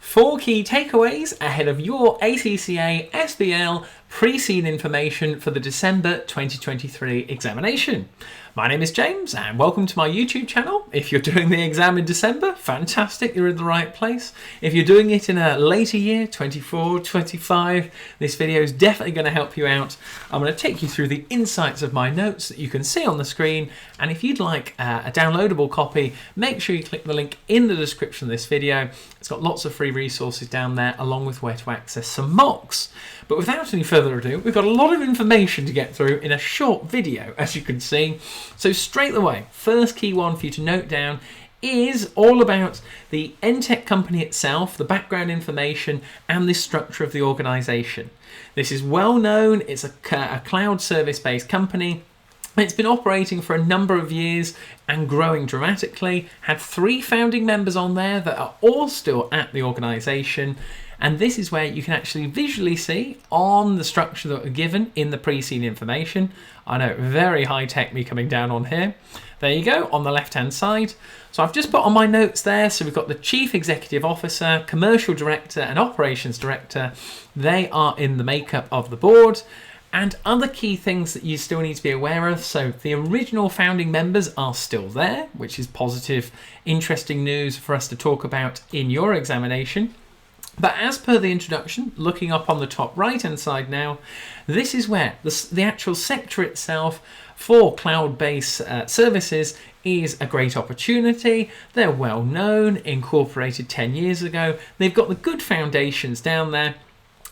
4 key takeaways ahead of your ACCA SBL pre-seen information for the December 2023 examination. My name is James and welcome to my YouTube channel. If you're doing the exam in December, fantastic, you're in the right place. If you're doing it in a later year, 24, 25, this video is definitely going to help you out. I'm going to take you through the insights of my notes that you can see on the screen, and if you'd like a downloadable copy, make sure you click the link in the description of this video. It's got lots of free resources down there along with where to access some mocks. But without any further ado, we've got a lot of information to get through in a short video, as you can see. So straight away, first key one for you to note down is all about the NCTech company itself, the background information and the structure of the organisation. This is well known, it's a cloud service based company. It's been operating for a number of years and growing dramatically. Had 3 founding members on there that are all still at the organisation. And this is where you can actually visually see on the structure that are given in the pre-seen information. I know, very high tech me coming down on here. There you go, on the left hand side. So I've just put on my notes there. So we've got the Chief Executive Officer, Commercial Director and Operations Director. They are in the makeup of the board. And other key things that you still need to be aware of. So the original founding members are still there, which is positive, interesting news for us to talk about in your examination. But as per the introduction, looking up on the top right hand side now, this is where the actual sector itself for cloud-based services is a great opportunity. They're well known, incorporated 10 years ago. They've got the good foundations down there.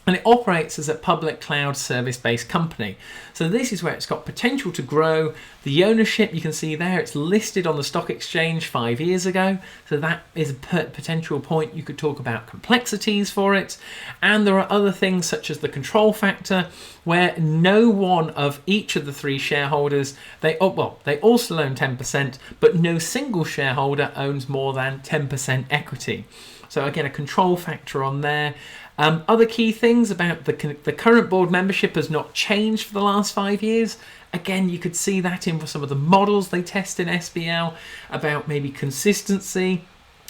And it operates as a public cloud service-based company. So this is where it's got potential to grow. The ownership, you can see there, it's listed on the stock exchange 5 years ago. So that is a potential point. You could talk about complexities for it. And there are other things such as the control factor, where no one of each of the 3 shareholders, they all still own 10%, but no single shareholder owns more than 10% equity. So again, a control factor on there. Other key things about the current board membership has not changed for the last 5 years. Again, you could see that in some of the models they test in SBL about maybe consistency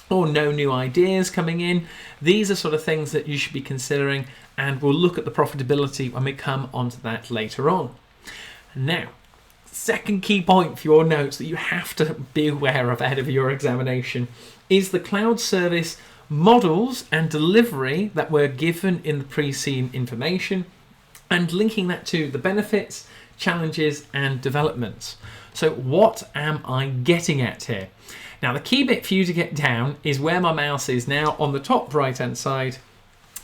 or no new ideas coming in. These are sort of things that you should be considering, and we'll look at the profitability when we come onto that later on. Now, second key point for your notes that you have to be aware of ahead of your examination is the cloud service models and delivery that were given in the pre-seen information, and linking that to the benefits, challenges and developments. So what am I getting at here? Now the key bit for you to get down is where my mouse is now on the top right hand side,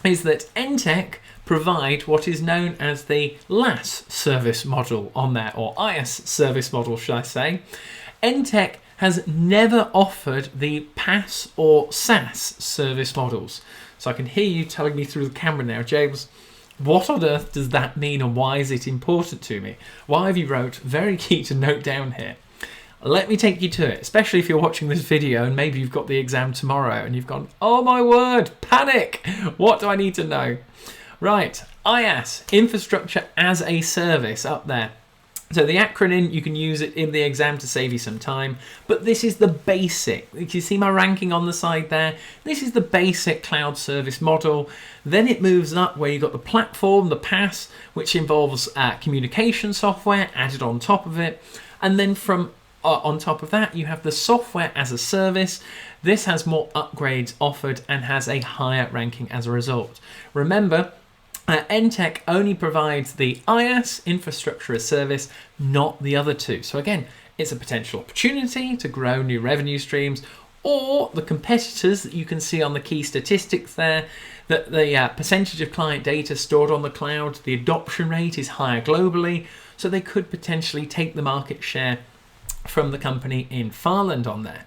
is that NCTech provide what is known as the LaaS service model on there, or IaaS service model should I say. NCTech has never offered the PaaS or SaaS service models. So I can hear you telling me through the camera now, James, what on earth does that mean and why is it important to me? Why have you wrote? Very key to note down here. Let me take you to it, especially if you're watching this video and maybe you've got the exam tomorrow and you've gone, oh my word, panic! What do I need to know? Right, IaaS, Infrastructure as a Service, up there. So the acronym, you can use it in the exam to save you some time, but this is the basic. You see my ranking on the side there? This is the basic cloud service model. Then it moves up where you've got the platform, the PaaS, which involves communication software added on top of it. And then from on top of that, you have the software as a service. This has more upgrades offered and has a higher ranking as a result. Remember, NCTech only provides the IaaS, Infrastructure as Service, not the other 2. So again, it's a potential opportunity to grow new revenue streams, or the competitors that you can see on the key statistics there, that the percentage of client data stored on the cloud, the adoption rate is higher globally, so they could potentially take the market share from the company in Farland on there.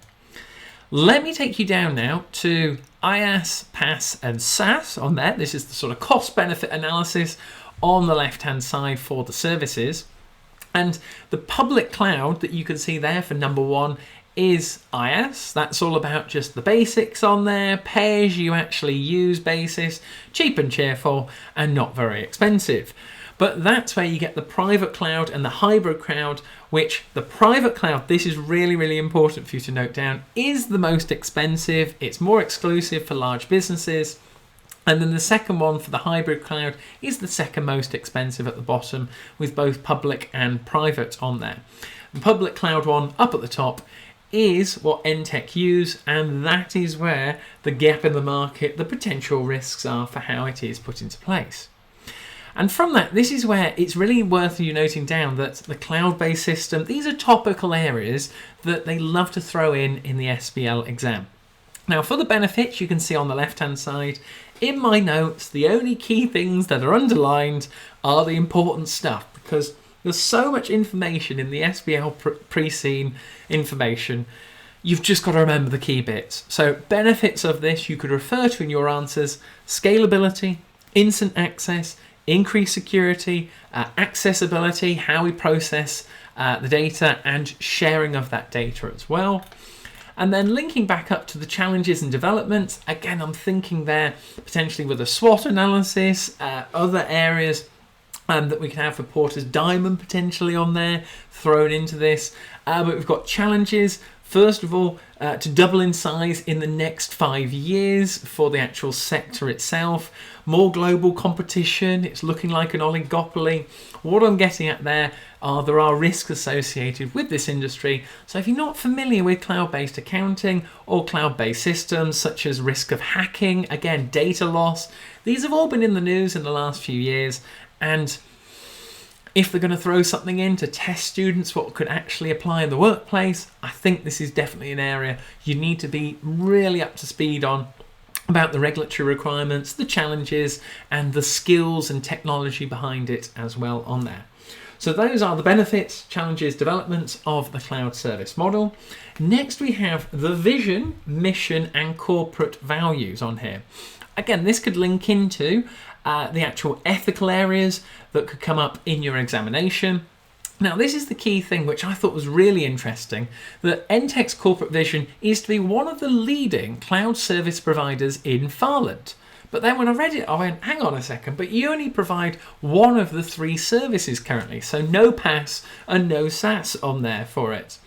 Let me take you down now to IaaS, PaaS and SaaS on there. This is the sort of cost-benefit analysis on the left-hand side for the services. And the public cloud that you can see there for number 1 is IaaS. That's all about just the basics on there, pay as you actually use basis, cheap and cheerful and not very expensive. But that's where you get the private cloud and the hybrid cloud, which the private cloud, this is really, really important for you to note down, is the most expensive. It's more exclusive for large businesses. And then the second one for the hybrid cloud is the second most expensive at the bottom, with both public and private on there. The public cloud one up at the top is what NCTech use, and that is where the gap in the market, the potential risks are for how it is put into place. And from that, this is where it's really worth you noting down that the cloud-based system, these are topical areas that they love to throw in the SBL exam. Now, for the benefits, you can see on the left-hand side, in my notes, the only key things that are underlined are the important stuff, because there's so much information in the SBL pre-seen information. You've just got to remember the key bits. So benefits of this you could refer to in your answers: scalability, instant access, increased security, accessibility, how we process the data, and sharing of that data as well. And then linking back up to the challenges and developments, again, I'm thinking there potentially with a SWOT analysis, other areas that we can have for Porter's Diamond potentially on there thrown into this. But we've got challenges, first of all, to double in size in the next 5 years for the actual sector itself. More global competition, it's looking like an oligopoly. What I'm getting at there are risks associated with this industry. So if you're not familiar with cloud-based accounting or cloud-based systems, such as risk of hacking, again, data loss, these have all been in the news in the last few years. And if they're going to throw something in to test students what could actually apply in the workplace, I think this is definitely an area you need to be really up to speed on, about the regulatory requirements, the challenges, and the skills and technology behind it as well on there. So those are the benefits, challenges, developments of the cloud service model. Next, we have the vision, mission, and corporate values on here. Again, this could link into the actual ethical areas that could come up in your examination. Now, this is the key thing which I thought was really interesting, that NCTech's corporate vision is to be one of the leading cloud service providers in Farland. But then when I read it, I went, hang on a second, but you only provide one of the 3 services currently, so no PaaS and no SaaS on there for it.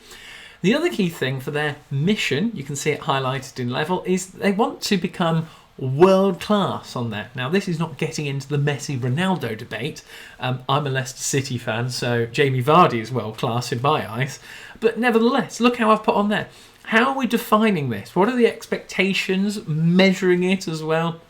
The other key thing for their mission, you can see it highlighted in level, is they want to become world class on that. Now, this is not getting into the Messi-Ronaldo debate. I'm a Leicester City fan, so Jamie Vardy is world class in my eyes. But nevertheless, look how I've put on there. How are we defining this? What are the expectations? Measuring it as well.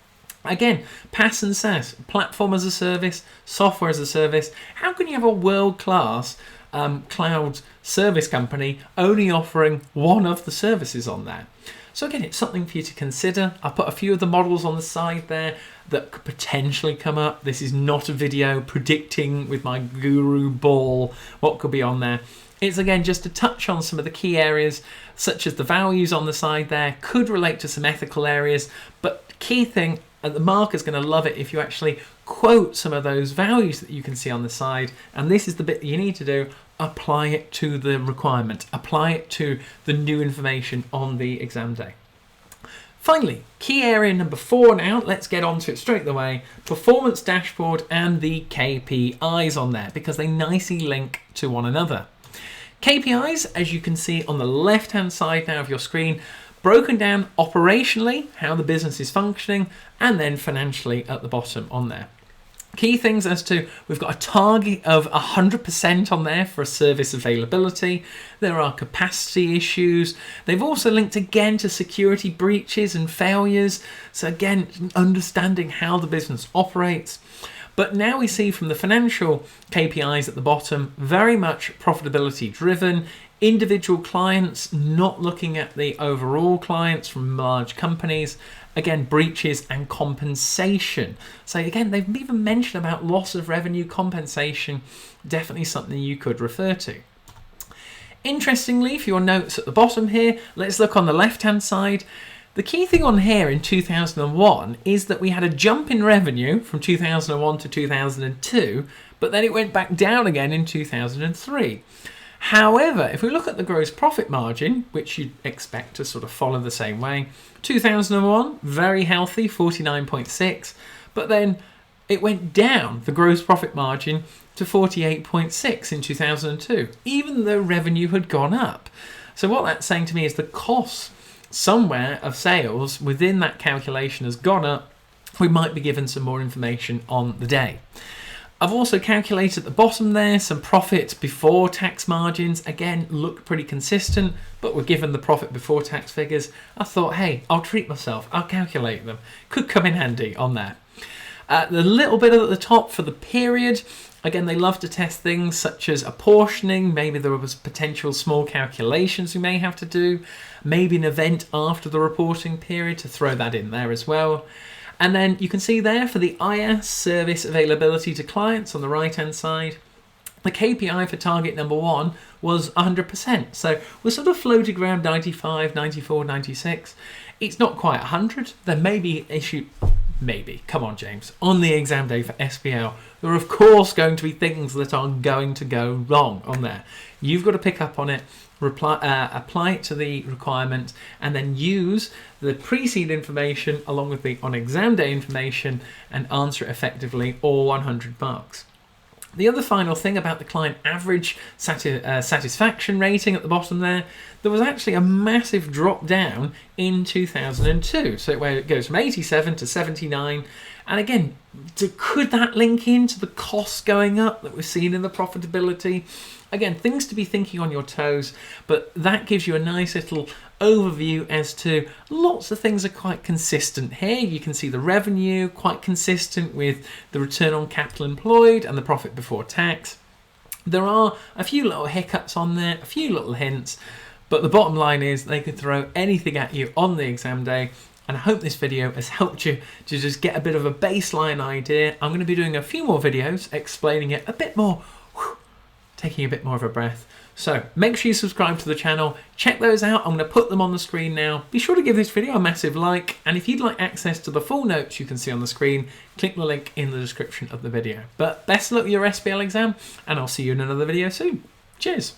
Again, PaaS and SaaS, platform as a service, software as a service. How can you have a world class cloud service company only offering one of the services on that? So again, it's something for you to consider. I've put a few of the models on the side there that could potentially come up. This is not a video predicting with my guru ball what could be on there. It's again just to touch on some of the key areas, such as the values on the side there, could relate to some ethical areas, but key thing, and the marker's going to love it if you actually quote some of those values that you can see on the side. And this is the bit that you need to do. Apply it to the requirement. Apply it to the new information on the exam day. Finally, key area number 4 now. Let's get on to it straight away. Performance dashboard and the KPIs on there, because they nicely link to one another. KPIs, as you can see on the left-hand side now of your screen, broken down operationally, how the business is functioning, and then financially at the bottom on there. Key things as to, we've got a target of 100% on there for service availability. There are capacity issues. They've also linked again to security breaches and failures. So again, understanding how the business operates. But now we see from the financial KPIs at the bottom, very much profitability driven. Individual clients, not looking at the overall clients from large companies. Again, breaches and compensation. So again, they've even mentioned about loss of revenue compensation. Definitely something you could refer to. Interestingly, for your notes at the bottom here, let's look on the left-hand side. The key thing on here in 2001 is that we had a jump in revenue from 2001 to 2002, but then it went back down again in 2003. However, if we look at the gross profit margin, which you'd expect to sort of follow the same way, 2001, very healthy, 49.6, but then it went down, the gross profit margin, to 48.6 in 2002, even though revenue had gone up. So what that's saying to me is the cost somewhere of sales within that calculation has gone up. We might be given some more information on the day. I've also calculated at the bottom there some profit before tax margins. Again, look pretty consistent, but we're given the profit before tax figures. I thought, hey, I'll treat myself. I'll calculate them. Could come in handy on there. The little bit at the top for the period, again, they love to test things such as apportioning. Maybe there was potential small calculations we may have to do. Maybe an event after the reporting period to throw that in there as well. And then you can see there for the IaaS service availability to clients on the right-hand side, the KPI for target number 1 was 100%. So we're sort of floating around 95, 94, 96. It's not quite 100. There may be issue, maybe, come on James, on the exam day for SBL, there are of course going to be things that are going to go wrong on there. You've got to pick up on it, apply it to the requirement, and then use the pre-seed information along with the on exam day information and answer it effectively, all 100 marks. The other final thing about the client average satisfaction rating at the bottom there was actually a massive drop down in 2002. So where it goes from 87 to 79. And again, could that link into the costs going up that we've seen in the profitability? Again, things to be thinking on your toes, but that gives you a nice little overview as to lots of things are quite consistent here. You can see the revenue quite consistent with the return on capital employed and the profit before tax. There are a few little hiccups on there, a few little hints, but the bottom line is they could throw anything at you on the exam day. And I hope this video has helped you to just get a bit of a baseline idea. I'm going to be doing a few more videos explaining it a bit more, taking a bit more of a breath. So make sure you subscribe to the channel, check those out. I'm going to put them on the screen now. Be sure to give this video a massive like. And if you'd like access to the full notes you can see on the screen, click the link in the description of the video. But best of luck with your SBL exam, and I'll see you in another video soon. Cheers.